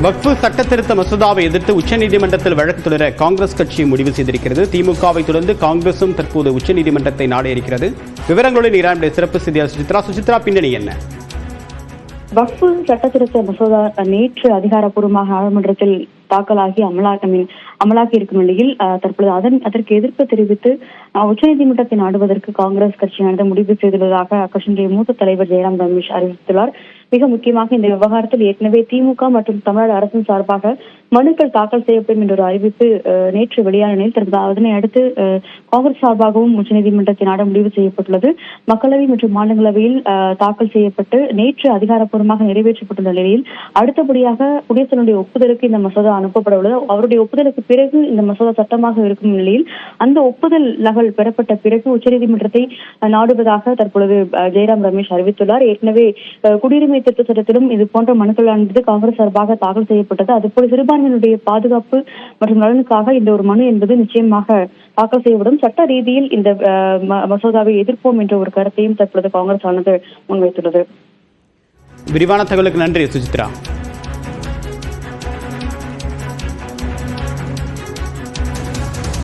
வக்ஃபு சட்ட திருத்த மசோதாவை எதிர்த்து உச்சநீதிமன்றத்தில் வழக்கு தொடர காங்கிரஸ் கட்சி முடிவு செய்திருக்கிறது. திமுகவை தொடர்ந்து காங்கிரசும் தற்போது உச்சநீதிமன்றத்தை நாட இருக்கிறது. விவரங்களுடன் ஈரானுடைய சிறப்பு செய்தியாளர் சுசித்ரா. சுசித்ரா, பின்னணி என்ன? வக்ஃபு சட்ட திருத்த மசோதா நேற்று அதிகாரப்பூர்வமாக நாடாளுமன்றத்தில் தாக்கலாகி அமலாக்கி இருக்கும் நிலையில் தற்பொழுது அதற்கு எதிர்ப்பு தெரிவித்து உச்சநீதிமன்றத்தை நாடுவதற்கு காங்கிரஸ் கட்சியானது முடிவு செய்துள்ளதாக அக்கட்சியினுடைய மூத்த தலைவர் ஜெயராம் ரமேஷ் அறிவித்துள்ளார். மிக முக்கியமாக இந்த விவகாரத்தில் ஏற்கனவே திமுக மற்றும் தமிழ்நாடு அரசின் சார்பாக மனுக்கள் தாக்கல் செய்யப்படும் என்ற ஒரு அறிவிப்பு நேற்று வெளியான நிலையில் அதனை அடுத்து காங்கிரஸ் சார்பாகவும் உச்சநீதிமன்றத்தை நாட முடிவு செய்யப்பட்டுள்ளது. மக்களவை மற்றும் மாநிலங்களவையில் தாக்கல் செய்யப்பட்டு நேற்று அதிகாரப்பூர்வமாக நிறைவேற்றப்பட்டுள்ள நிலையில் அடுத்தபடியாக குடியரசுடைய ஒப்புதலுக்கு இந்த மசோதா அனுப்பப்பட உள்ளது. அவருடைய ஒப்புதலுக்கு பிறகு இந்த மசோதா சட்டமாக இருக்கும் நிலையில் அந்த ஒப்புதல் நகல் பெறப்பட்ட பிறகு உச்சநீதிமன்றத்தை நாடுவதாக தற்பொழுது ஜெயராம் ரமேஷ் அறிவித்துள்ளார். ஏற்கனவே குடியுரிமை திருத்த சட்டத்திலும் இது போன்ற மனுக்களானது காங்கிரஸ் சார்பாக தாக்கல் செய்யப்பட்டது. அதுபோல சிறுபான்மையினுடைய பாதுகாப்பு மற்றும் நலனுக்காக இந்த ஒரு மனு என்பது நிச்சயமாக தாக்கல் செய்யப்படும். சட்ட ரீதியில் இந்த மசோதாவை எதிர்ப்போம் என்ற ஒரு கருத்தையும் தற்பொழுது காங்கிரஸ் ஆனது முன்வைத்துள்ளது. விரிவான தகவலுக்கு நன்றி சுசித்ரா.